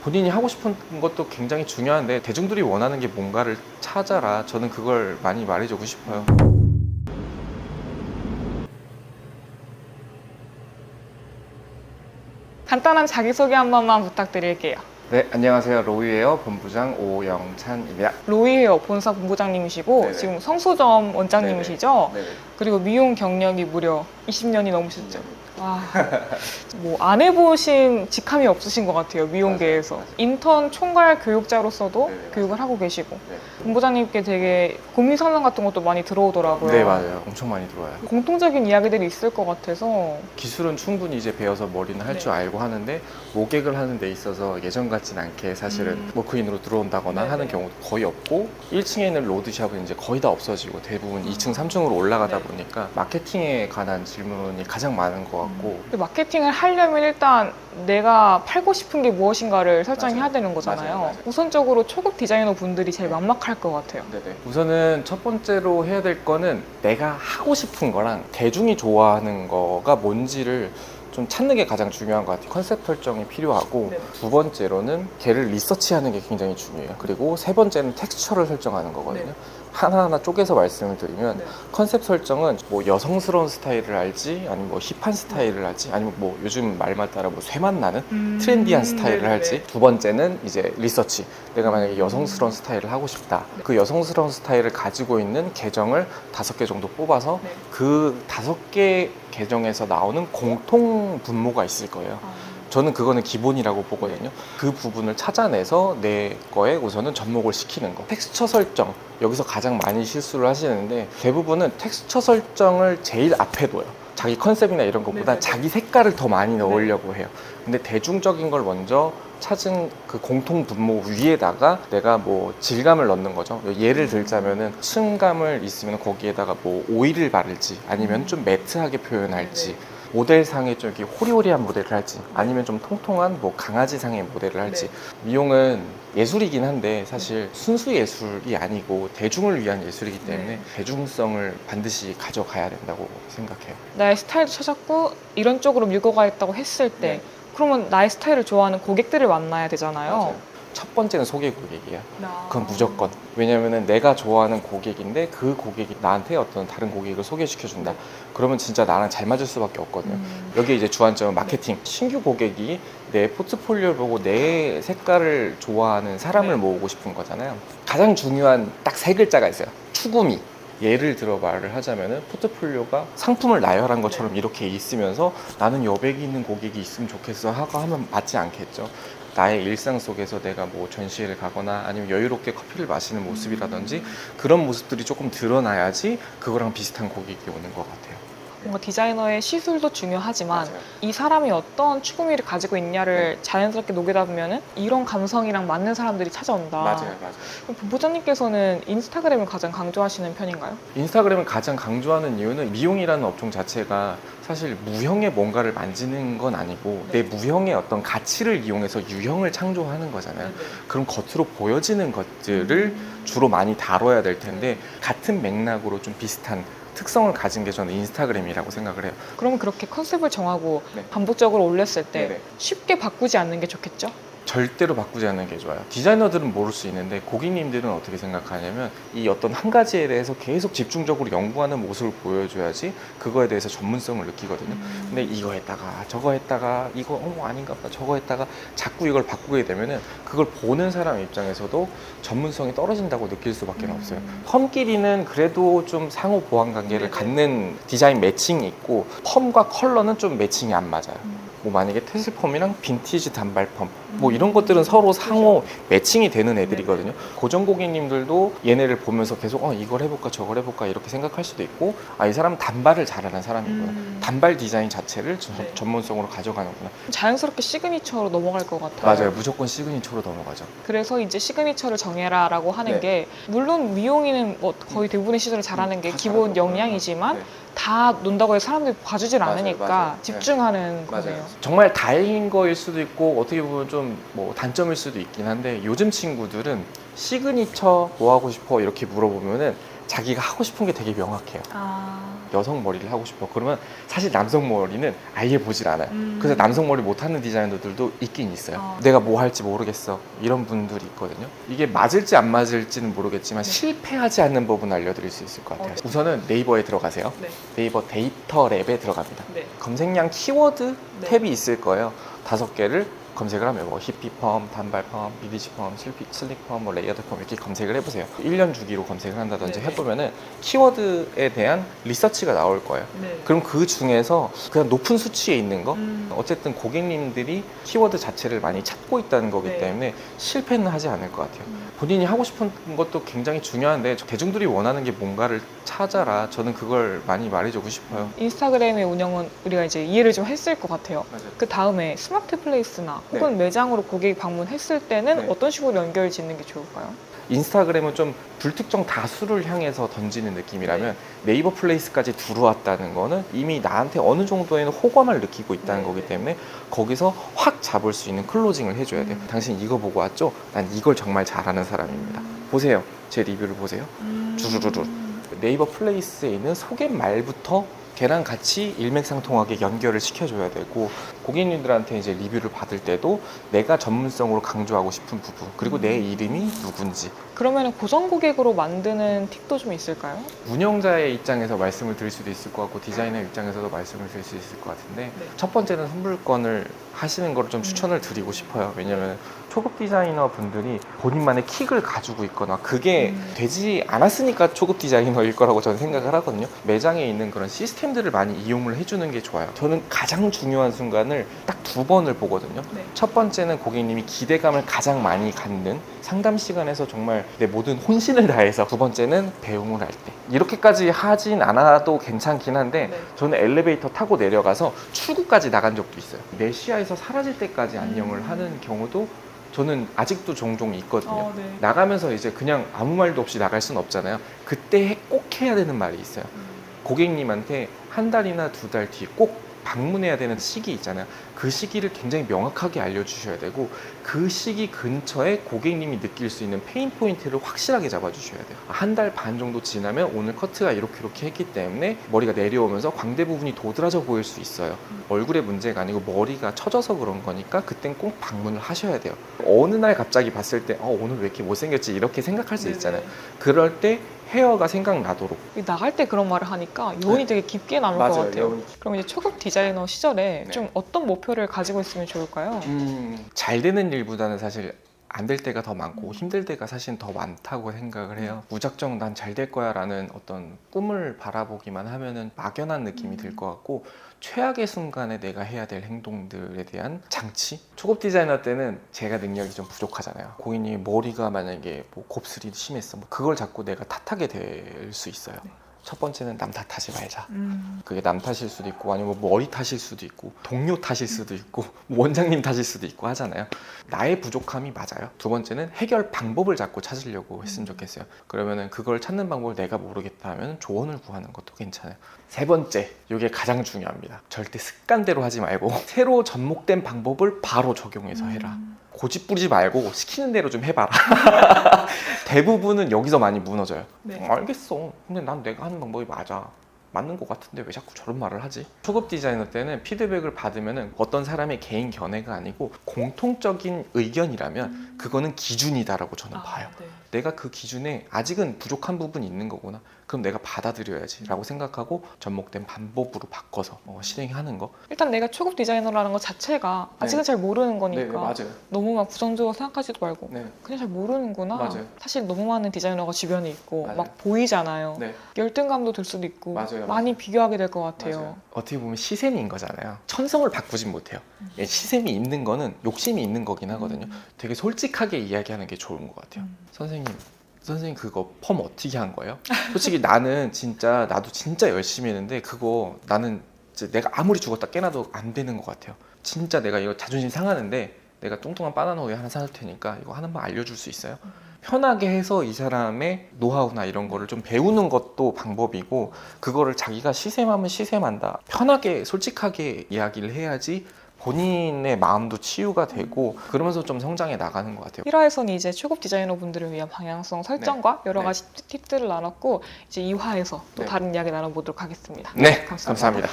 본인이 하고 싶은 것도 굉장히 중요한데 대중들이 원하는 게 뭔가를 찾아라. 저는 그걸 많이 말해주고 싶어요. 간단한 자기소개 한 번만 부탁드릴게요. 네, 안녕하세요. 로이웨어 본부장 오영찬입니다. 로이헤어 본사 본부장님이시고 네네. 지금 성수점 원장님이시죠? 네네. 그리고 미용 경력이 무려 20년이 넘으셨죠? 와, 뭐 안 해보신 직함이 없으신 것 같아요, 미용계에서. 맞아요. 인턴 총괄 교육자로서도 네네, 맞아요. 교육을 하고 계시고 네. 본부장님께 되게 고민 상담 같은 것도 많이 들어오더라고요. 네, 맞아요. 엄청 많이 들어와요. 공통적인 이야기들이 있을 것 같아서. 기술은 충분히 이제 배워서 머리는 할 줄 네. 알고 하는데 모객을 하는 데 있어서 예전 같진 않게 사실은 워크인으로 들어온다거나 네네. 하는 경우도 거의 없고 1층에 있는 로드샵은 이제 거의 다 없어지고 대부분 2층, 3층으로 올라가다 네. 보니까 마케팅에 관한 질문이 가장 많은 것 같고 근데 마케팅을 하려면 일단 내가 팔고 싶은 게 무엇인가를 설정해야 맞아요. 되는 거잖아요. 맞아요. 우선적으로 초급 디자이너 분들이 제일 네. 막막할 것 같아요. 네네. 우선은 첫 번째로 해야 될 거는 내가 하고 싶은 거랑 대중이 좋아하는 거가 뭔지를 좀 찾는 게 가장 중요한 것 같아요. 컨셉 설정이 필요하고 네. 두 번째로는 걔를 리서치하는 게 굉장히 중요해요. 그리고 세 번째는 텍스처를 설정하는 거거든요. 네. 하나하나 쪼개서 말씀을 드리면 네. 컨셉 설정은 뭐 여성스러운 스타일을 할지 아니면 뭐 힙한 스타일을 할지 아니면 뭐 요즘 말만 따라 뭐 쇠맛 나는 트렌디한 스타일을 네네네. 할지 두 번째는 이제 리서치. 내가 만약에 여성스러운 스타일을 하고 싶다. 그 여성스러운 스타일을 가지고 있는 계정을 5개 정도 뽑아서 네. 그 5개 계정에서 나오는 공통 분모가 있을 거예요. 저는 그거는 기본이라고 보거든요. 그 부분을 찾아내서 내 거에 우선은 접목을 시키는 거. 텍스처 설정. 여기서 가장 많이 실수를 하시는데 대부분은 텍스처 설정을 제일 앞에 둬요. 자기 컨셉이나 이런 것보다 네네네. 자기 색깔을 더 많이 넣으려고 해요. 근데 대중적인 걸 먼저 찾은 그 공통 분모 위에다가 내가 뭐 질감을 넣는 거죠. 예를 들자면은 층감을 있으면 거기에다가 뭐 오일을 바를지 아니면 좀 매트하게 표현할지 모델상에 좀 이렇게 호리호리한 모델을 할지 아니면 좀 통통한 뭐 강아지상의 모델을 할지 미용은 예술이긴 한데 사실 순수 예술이 아니고 대중을 위한 예술이기 때문에 대중성을 반드시 가져가야 된다고 생각해요. 나의 스타일도 찾았고 이런 쪽으로 밀고 가겠다고 했을 때 네. 그러면 나의 스타일을 좋아하는 고객들을 만나야 되잖아요. 맞아요. 첫 번째는 소개 고객이야. 그건 무조건. 왜냐면은 내가 좋아하는 고객인데 그 고객이 나한테 어떤 다른 고객을 소개시켜준다. 그러면 진짜 나랑 잘 맞을 수밖에 없거든요. 여기 이제 주안점은 마케팅. 신규 고객이 내 포트폴리오를 보고 내 색깔을 좋아하는 사람을 모으고 싶은 거잖아요. 가장 중요한 딱 3글자가 있어요. 추구미. 예를 들어 말을 하자면은 포트폴리오가 상품을 나열한 것처럼 이렇게 있으면서 나는 여백이 있는 고객이 있으면 좋겠어 하고 하면 맞지 않겠죠. 나의 일상 속에서 내가 뭐 전시회를 가거나 아니면 여유롭게 커피를 마시는 모습이라든지 그런 모습들이 조금 드러나야지 그거랑 비슷한 고객이 오는 것 같아요. 뭔가 디자이너의 시술도 중요하지만 맞아요. 이 사람이 어떤 추구미를 가지고 있냐를 자연스럽게 녹이다 보면은 이런 감성이랑 맞는 사람들이 찾아온다. 맞아요. 그럼 본부장님께서는 인스타그램을 가장 강조하시는 편인가요? 인스타그램을 가장 강조하는 이유는 미용이라는 업종 자체가 사실 무형의 뭔가를 만지는 건 아니고 내 무형의 어떤 가치를 이용해서 유형을 창조하는 거잖아요. 그럼 겉으로 보여지는 것들을 주로 많이 다뤄야 될 텐데 같은 맥락으로 좀 비슷한 특성을 가진 게 저는 인스타그램이라고 생각을 해요. 그러면 그렇게 컨셉을 정하고 네. 반복적으로 올렸을 때 네네. 쉽게 바꾸지 않는 게 좋겠죠? 절대로 바꾸지 않는 게 좋아요. 디자이너들은 모를 수 있는데 고객님들은 어떻게 생각하냐면 이 어떤 한 가지에 대해서 계속 집중적으로 연구하는 모습을 보여줘야지 그거에 대해서 전문성을 느끼거든요. 근데 이거 했다가 저거 했다가 이거 아닌가 보다 저거 했다가 자꾸 이걸 바꾸게 되면은 그걸 보는 사람 입장에서도 전문성이 떨어진다고 느낄 수밖에 없어요. 펌끼리는 그래도 좀 상호 보완 관계를 갖는 디자인 매칭이 있고 펌과 컬러는 좀 매칭이 안 맞아요. 뭐 만약에 테슬펌이랑 빈티지 단발펌 뭐 이런 것들은 서로 상호 매칭이 되는 애들이거든요. 고정 고객님들도 얘네를 보면서 계속 이걸 해볼까 저걸 해볼까 이렇게 생각할 수도 있고 이 사람은 단발을 잘하는 사람이구나. 단발 디자인 자체를 전문성으로 가져가는구나. 자연스럽게 시그니처로 넘어갈 것 같아요. 맞아요. 무조건 시그니처로 넘어가죠. 그래서 이제 시그니처를 정해라라고 하는 네. 게 물론 미용인은 뭐 거의 대부분의 시술을 잘하는 게 다 기본 잘하죠. 역량이지만 네. 다 논다고 해서 사람들이 봐주질 맞아요, 않으니까 맞아요. 집중하는 거네요. 맞아요. 정말 다행인 거일 수도 있고 어떻게 보면 좀 뭐 단점일 수도 있긴 한데 요즘 친구들은 시그니처 뭐 하고 싶어 이렇게 물어보면은 자기가 하고 싶은 게 되게 명확해요. 아. 여성 머리를 하고 싶어. 그러면 사실 남성 머리는 아예 보질 않아요. 그래서 남성 머리 못하는 디자이너들도 있긴 있어요. 내가 뭐 할지 모르겠어. 이런 분들이 있거든요. 이게 맞을지 안 맞을지는 모르겠지만 네. 실패하지 않는 법은 알려드릴 수 있을 것 같아요. 우선은 네이버에 들어가세요. 네. 네이버 데이터 랩에 들어갑니다. 네. 검색량 키워드 네. 탭이 있을 거예요. 5개를 검색을 하면 뭐 히피펌, 단발펌, BDC펌, 슬릭펌, 뭐 레이어드펌 이렇게 검색을 해보세요. 1년 주기로 검색을 한다든지 네네. 해보면은 키워드에 대한 리서치가 나올 거예요. 네. 그럼 그 중에서 그냥 높은 수치에 있는 거 음. 어쨌든 고객님들이 키워드 자체를 많이 찾고 있다는 거기 네. 때문에 실패는 하지 않을 것 같아요. 본인이 하고 싶은 것도 굉장히 중요한데 대중들이 원하는 게 뭔가를 찾아라. 저는 그걸 많이 말해주고 싶어요. 인스타그램의 운영은 우리가 이제 이해를 좀 했을 것 같아요. 맞아요. 그 다음에 스마트 플레이스나 네. 혹은 매장으로 고객이 방문했을 때는 네. 어떤 식으로 연결 짓는 게 좋을까요? 인스타그램은 좀 불특정 다수를 향해서 던지는 느낌이라면 네이버 플레이스까지 들어왔다는 거는 이미 나한테 어느 정도에는 호감을 느끼고 있다는 네. 거기 때문에 거기서 확 잡을 수 있는 클로징을 해줘야 돼요. 당신 이거 보고 왔죠? 난 이걸 정말 잘하는 사람입니다. 보세요. 제 리뷰를 보세요. 주르르르. 네이버 플레이스에 있는 소개말부터 걔랑 같이 일맥상통하게 연결을 시켜줘야 되고 고객님들한테 이제 리뷰를 받을 때도 내가 전문성으로 강조하고 싶은 부분 그리고 내 이름이 누군지 그러면 고정 고객으로 만드는 팁도 좀 있을까요? 운영자의 입장에서 말씀을 드릴 수도 있을 것 같고 디자이너 입장에서도 말씀을 드릴 수 있을 것 같은데 네. 첫 번째는 선물권을 하시는 걸 좀 추천을 드리고 싶어요. 왜냐면 초급 디자이너 분들이 본인만의 킥을 가지고 있거나 그게 되지 않았으니까 초급 디자이너일 거라고 저는 생각을 하거든요. 매장에 있는 그런 시스템들을 많이 이용을 해주는 게 좋아요. 저는 가장 중요한 순간을 딱 2번을 보거든요. 네. 첫 번째는 고객님이 기대감을 가장 많이 갖는 상담 시간에서 정말 내 모든 혼신을 다해서 두 번째는 배웅을 할 때 이렇게까지 하진 않아도 괜찮긴 한데 네. 저는 엘리베이터 타고 내려가서 출구까지 나간 적도 있어요. 내 시야에서 사라질 때까지 안녕을 하는 경우도 저는 아직도 종종 있거든요. 네. 나가면서 이제 그냥 아무 말도 없이 나갈 순 없잖아요. 그때 꼭 해야 되는 말이 있어요. 고객님한테 한 달이나 2달 뒤에 꼭 방문해야 되는 시기 있잖아요. 그 시기를 굉장히 명확하게 알려주셔야 되고 그 시기 근처에 고객님이 느낄 수 있는 페인 포인트를 확실하게 잡아주셔야 돼요. 한 달 반 정도 지나면 오늘 커트가 이렇게 했기 때문에 머리가 내려오면서 광대 부분이 도드라져 보일 수 있어요. 얼굴의 문제가 아니고 머리가 처져서 그런 거니까 그땐 꼭 방문을 하셔야 돼요. 어느 날 갑자기 봤을 때 오늘 왜 이렇게 못생겼지 이렇게 생각할 수 있잖아요. 그럴 때 헤어가 생각나도록 나갈 때 그런 말을 하니까 여운이 되게 깊게 남을 것 같아요. 여운이. 그럼 이제 초급 디자이너 시절에 네. 좀 어떤 목표를 가지고 있으면 좋을까요? 잘 되는 일보다는 사실 안 될 때가 더 많고 힘들 때가 사실 더 많다고 생각을 해요. 무작정 난 잘 될 거야 라는 어떤 꿈을 바라보기만 하면은 막연한 느낌이 들 것 같고 최악의 순간에 내가 해야 될 행동들에 대한 장치? 초급 디자이너 때는 제가 능력이 좀 부족하잖아요. 고객님이 머리가 만약에 뭐 곱슬이 심했어. 뭐 그걸 자꾸 내가 탓하게 될 수 있어요. 첫 번째는 남 탓하지 말자. 그게 남 탓일 수도 있고 아니면 뭐 머리 탓일 수도 있고 동료 탓일 수도 있고 원장님 탓일 수도 있고 하잖아요. 나의 부족함이 맞아요. 두 번째는 해결 방법을 자꾸 찾으려고 했으면 좋겠어요. 그러면은 그걸 찾는 방법을 내가 모르겠다 하면 조언을 구하는 것도 괜찮아요. 세 번째, 이게 가장 중요합니다. 절대 습관대로 하지 말고 새로 접목된 방법을 바로 적용해서 해라. 고집 부리지 말고 시키는 대로 좀 해봐라. 대부분은 여기서 많이 무너져요. 네. 알겠어. 근데 난 내가 하는 방법이 맞아. 맞는 것 같은데 왜 자꾸 저런 말을 하지? 초급 디자이너 때는 피드백을 받으면 어떤 사람의 개인 견해가 아니고 공통적인 의견이라면 그거는 기준이다라고 저는 봐요. 네. 내가 그 기준에 아직은 부족한 부분이 있는 거구나. 그럼 내가 받아들여야지 라고 생각하고 접목된 방법으로 바꿔서 실행하는 거. 일단 내가 초급 디자이너라는 것 자체가 아직은 잘 모르는 거니까 맞아요. 너무 막 부정적으로 생각하지도 말고 네. 그냥 잘 모르는구나. 맞아요. 사실 너무 많은 디자이너가 주변에 있고 맞아요. 막 보이잖아요. 네. 열등감도 들 수도 있고 맞아요. 많이 비교하게 될 것 같아요. 맞아요. 어떻게 보면 시샘인 거잖아요. 천성을 바꾸진 못해요. 시샘이 있는 거는 욕심이 있는 거긴 하거든요. 되게 솔직하게 이야기하는 게 좋은 것 같아요. 선생님 그거 펌 어떻게 한 거예요? 솔직히 나는 진짜 나도 진짜 열심히 했는데 그거 나는 이제 내가 아무리 죽었다 깨나도 안 되는 것 같아요. 진짜 내가 이거 자존심 상하는데 내가 뚱뚱한 바나나 우유 하나 사줄 테니까 이거 하나만 알려줄 수 있어요? 편하게 해서 이 사람의 노하우나 이런 거를 좀 배우는 것도 방법이고 그거를 자기가 시샘하면 시샘한다. 편하게 솔직하게 이야기를 해야지 본인의 마음도 치유가 되고 그러면서 좀 성장해 나가는 것 같아요. 1화에서는 이제 초급 디자이너 분들을 위한 방향성 설정과 여러 네. 가지 팁들을 나눴고 이제 2화에서 또 네. 다른 이야기 나눠보도록 하겠습니다. 네, 감사합니다.